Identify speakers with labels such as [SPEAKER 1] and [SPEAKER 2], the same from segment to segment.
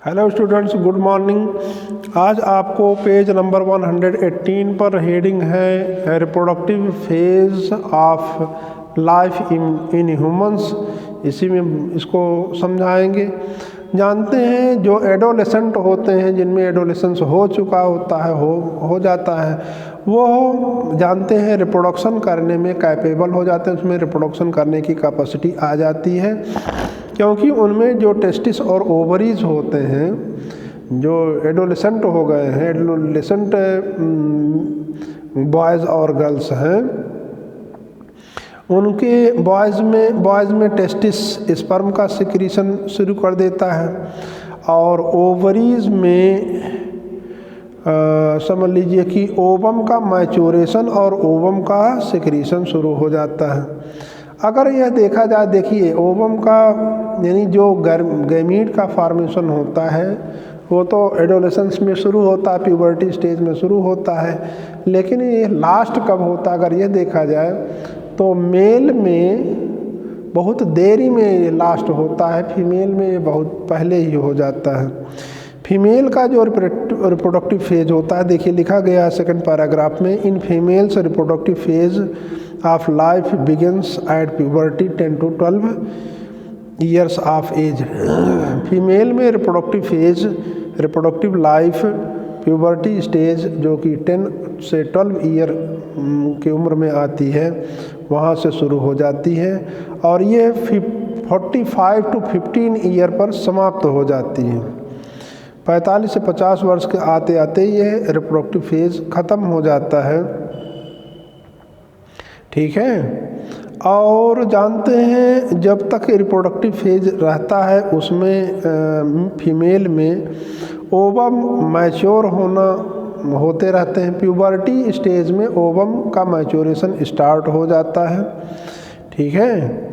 [SPEAKER 1] Hello students, good morning. आज आपको page number 118 पर हेडिंग है reproductive phase of life in humans. इसी में इसको समझाएंगे। जानते हैं जो एडोलेसेंट होते हैं, जिनमें एडोलेसेंस हो चुका होता है, हो जाता है, वो जानते हैं रिप्रोडक्शन करने में कैपेबल हो जाते हैं, उसमें रिप्रोडक्शन करने की कैपेसिटी आ जाती है, क्योंकि उनमें जो टेस्टिस और ओवरीज होते हैं, जो एडोलेसेंट हो गए हैं, एडोलेसेंट बॉयज़ और गर्ल्स हैं, उनके बॉयज़ में टेस्टिस स्पर्म का सिक्रीशन शुरू कर देता है और ओवरीज में समझ लीजिए कि ओवम का मैच्योरेशन और ओवम का सिक्रीशन शुरू हो जाता है। अगर यह देखा जाए, देखिए ओवम का यानी जो गैमीट का फॉर्मेशन होता है वो तो एडोलेसेंस में शुरू होता है, प्यूबर्टी स्टेज में शुरू होता है, लेकिन ये लास्ट कब होता है अगर ये देखा जाए तो मेल में बहुत देरी में लास्ट होता है, फीमेल में बहुत पहले ही हो जाता है। फीमेल का जो रिप्रोडक्टिव फेज होता है, देखिए लिखा गया है सेकंड पैराग्राफ में, in females reproductive phase of life begins at puberty 10 to 12 years of age. Female में रिप्रोडक्टिव लाइफ प्यूबर्टी स्टेज जो कि 10 से 12 ईयर की उम्र में आती है, वहाँ से शुरू हो जाती है और ये 45 to 15 ईयर पर समाप्त हो जाती है। 45 से 50 वर्ष के आते आते ये रिप्रोडक्टिव फेज ख़त्म हो जाता है। ठीक है। और जानते हैं जब तक रिप्रोडक्टिव फेज रहता है उसमें फीमेल में ओवम मैच्योर होते रहते हैं। प्यूबर्टी स्टेज में ओवम का मैच्योरेशन स्टार्ट हो जाता है। ठीक है।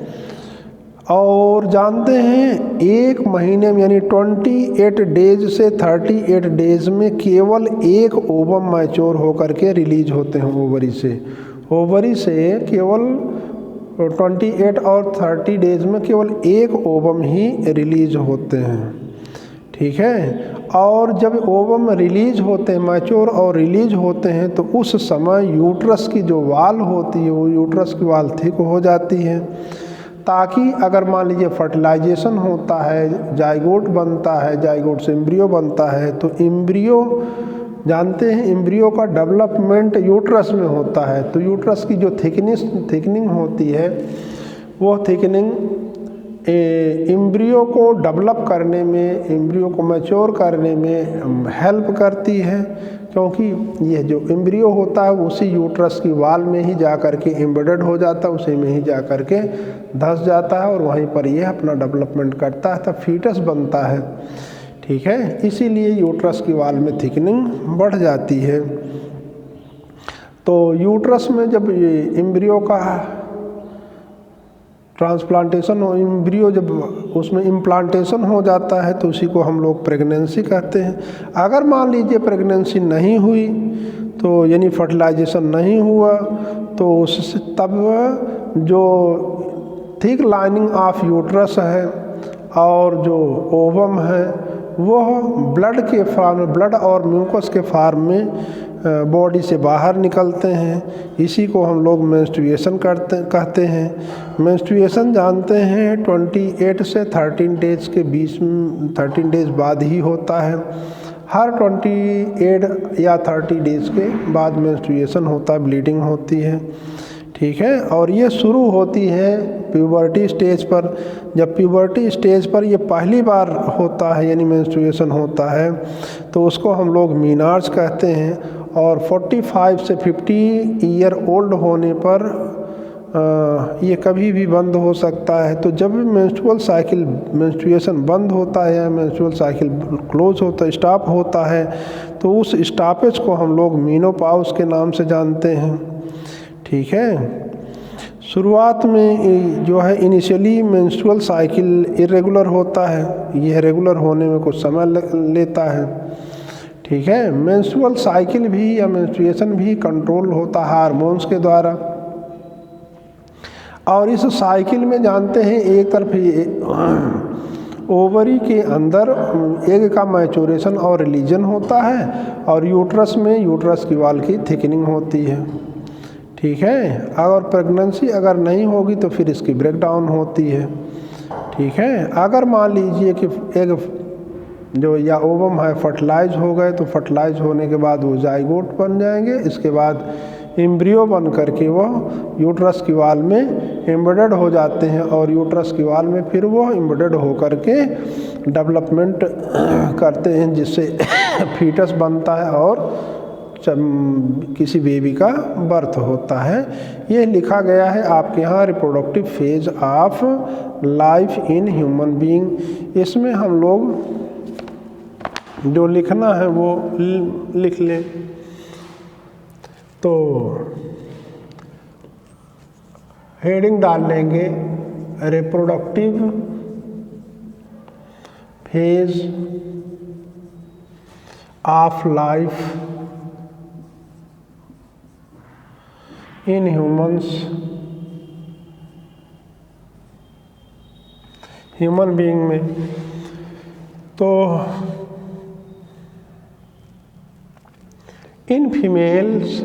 [SPEAKER 1] और जानते हैं एक महीने में यानी 28 डेज से 38 डेज में केवल एक ओवम मैच्योर होकर के रिलीज होते हैं ओवरी से केवल 28 और 30 डेज में केवल एक ओवम ही रिलीज होते हैं। ठीक है। और जब ओवम रिलीज होते हैं, मैच्योर और रिलीज होते हैं, तो उस समय यूट्रस की जो वाल होती है वो यूट्रस की वाल थिक हो जाती है, ताकि अगर मान लीजिए फर्टिलाइजेशन होता है, जाइगोट बनता है, जाइगोट से एम्ब्रियो बनता है, तो एम्ब्रियो जानते हैं एम्ब्रियो का डेवलपमेंट यूट्रस में होता है, तो यूट्रस की जो थिकनिंग होती है वो थिकनिंग एम्ब्रियो को डेवलप करने में, एम्ब्रियो को मैच्योर करने में हेल्प करती है, क्योंकि यह जो एम्ब्रियो होता है उसी यूट्रस की वाल में ही जा कर के एम्बेडेड हो जाता है, उसी में ही जा कर के धंस जाता है और वहीं पर यह अपना डेवलपमेंट करता है, तब फीटस बनता है। ठीक है। इसीलिए यूट्रस की वाल में थिकनिंग बढ़ जाती है। तो यूट्रस में जब ये एम्ब्रियो का ट्रांसप्लांटेशन हो, एम्ब्रियो जब उसमें इम्प्लांटेशन हो जाता है तो उसी को हम लोग प्रेगनेंसी कहते हैं। अगर मान लीजिए प्रेगनेंसी नहीं हुई तो यानी फर्टिलाइजेशन नहीं हुआ तो उससे तब जो थिक लाइनिंग ऑफ यूट्रस है और जो ओवम है वह ब्लड और म्यूकस के फॉर्म में बॉडी से बाहर निकलते हैं। इसी को हम लोग मेंस्ट्रुएशन कहते हैं। मेंस्ट्रुएशन जानते हैं 28 से 13 डेज के बीच में, 13 डेज बाद ही होता है। हर 28 या 30 डेज के बाद मेंस्ट्रुएशन होता है, ब्लीडिंग होती है। ठीक है। और ये शुरू होती है प्यूबर्टी स्टेज पर। जब प्यूबर्टी स्टेज पर ये पहली बार होता है यानी मेंस्ट्रुएशन होता है तो उसको हम लोग मीनार्ज कहते हैं। और 45 से 50 ईयर ओल्ड होने पर ये कभी भी बंद हो सकता है। तो जब मेंस्ट्रुएशन बंद होता है या मेंस्ट्रुअल साइकिल क्लोज होता है, स्टॉप होता है, तो उस स्टॉपेज को हम लोग मीनोपॉज के नाम से जानते हैं। ठीक है। शुरुआत में जो है इनिशियली मेंस्ट्रुअल साइकिल इरेगुलर होता है, यह रेगुलर होने में कुछ समय लेता है। ठीक है। मेंस्ट्रुअल साइकिल भी या मेंस्ट्रुएशन भी कंट्रोल होता है हार्मोन्स के द्वारा। और इस साइकिल में जानते हैं एक तरफ ओवरी के अंदर एग का मैचुरेशन और रिलीजन होता है और यूट्रस में यूट्रस की वॉल की थिकनिंग होती है। ठीक है, अगर प्रेगनेंसी अगर नहीं होगी तो फिर इसकी ब्रेकडाउन होती है। ठीक है, अगर मान लीजिए कि एग जो या ओवम है फर्टिलाइज हो गए तो फर्टिलाइज होने के बाद वो जाइगोट बन जाएंगे, इसके बाद एम्ब्रियो बन करके वो यूट्रस की वाल में एम्बेडेड हो जाते हैं और यूट्रस की वाल में फिर वो एम्बेडेड हो करके डेवलपमेंट करते हैं, जिससे फीटस बनता है और किसी बेबी का बर्थ होता है। ये लिखा गया है आपके यहाँ reproductive phase of life in human being. इसमें हम लोग जो लिखना है वो लिख लें। तो हेडिंग डाल लेंगे reproductive phase of life in humans human being में। तो in females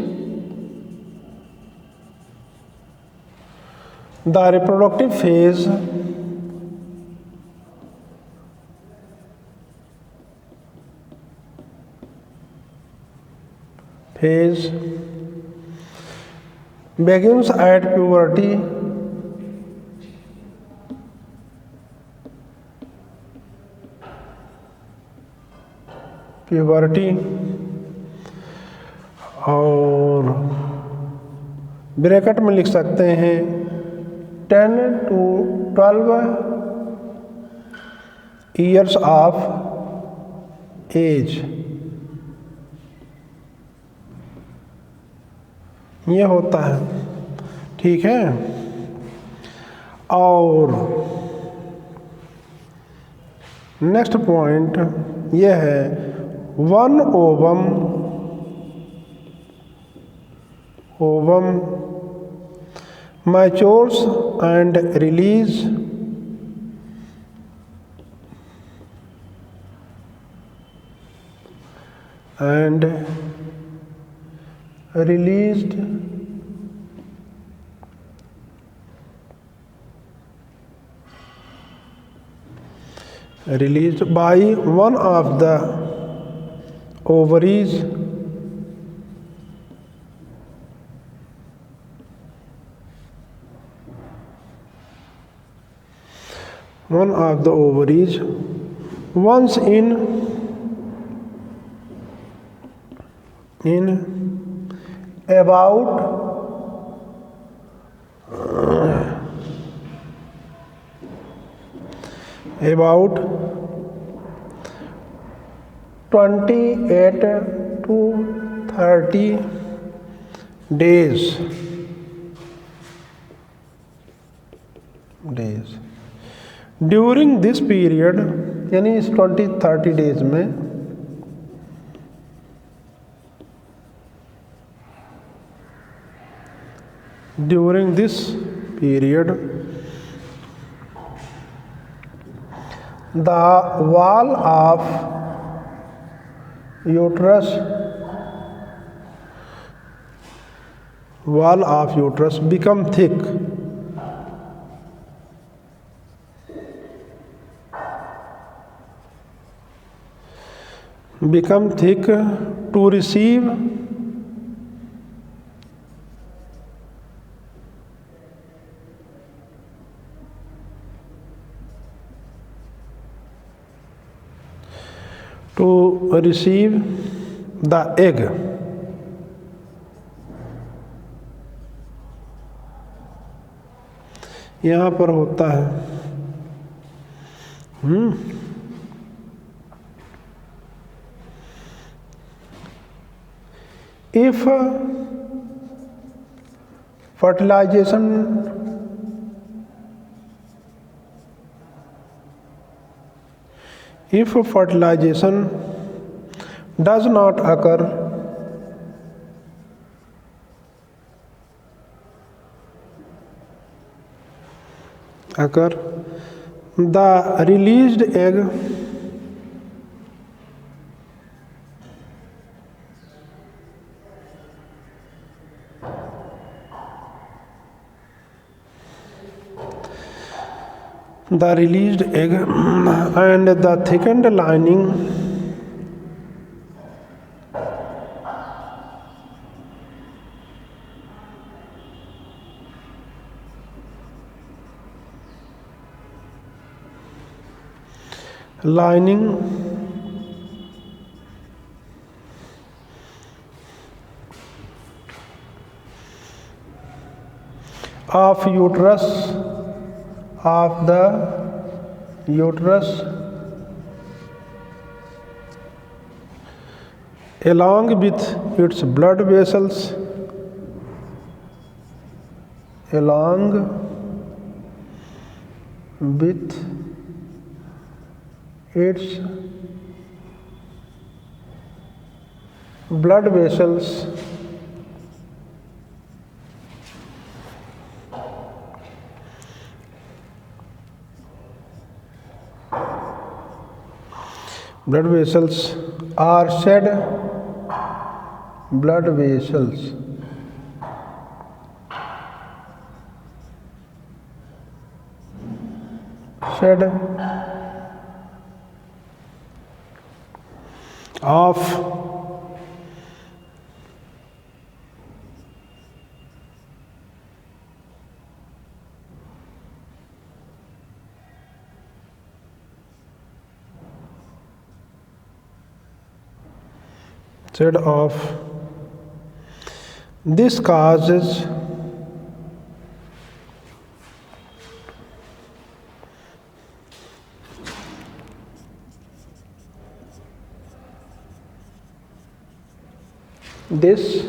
[SPEAKER 1] the reproductive phase begins at puberty और ब्रैकेट में लिख सकते हैं 10 to 12 years of age। ये होता है। ठीक है, और नेक्स्ट पॉइंट ये है one ovum matures and release released by one of the ovaries once in about 28 to 30 days। During this period यानी इस 20-30 डेज में during this period the wall of uterus become thick to receive the egg। यहाँ पर होता है if fertilization does not occur The released egg and the thickened lining of the uterus along with its blood vessels blood vessels are shed of this causes this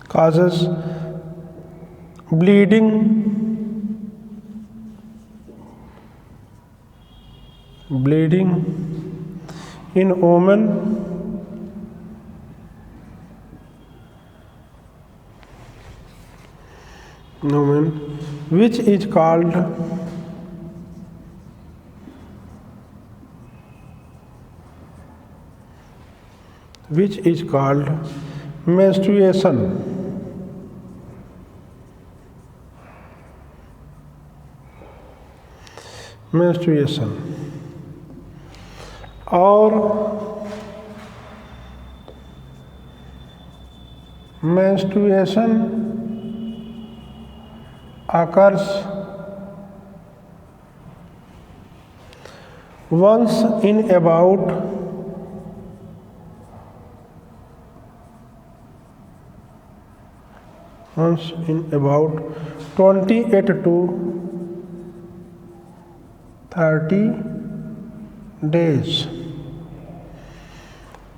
[SPEAKER 1] causes bleeding in women which is called menstruation. और menstruation occurs once in about 28 to 30 days।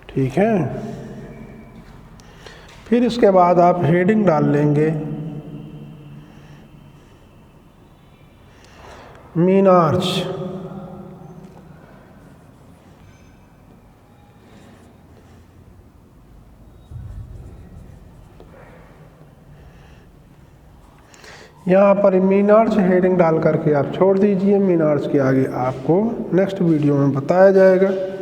[SPEAKER 1] ठीक है, फिर इसके बाद आप heading डाल लेंगे मीनार्च। यहाँ पर मीनार्च हेडिंग डाल करके आप छोड़ दीजिए। मीनार्च के आगे आपको नेक्स्ट वीडियो में बताया जाएगा।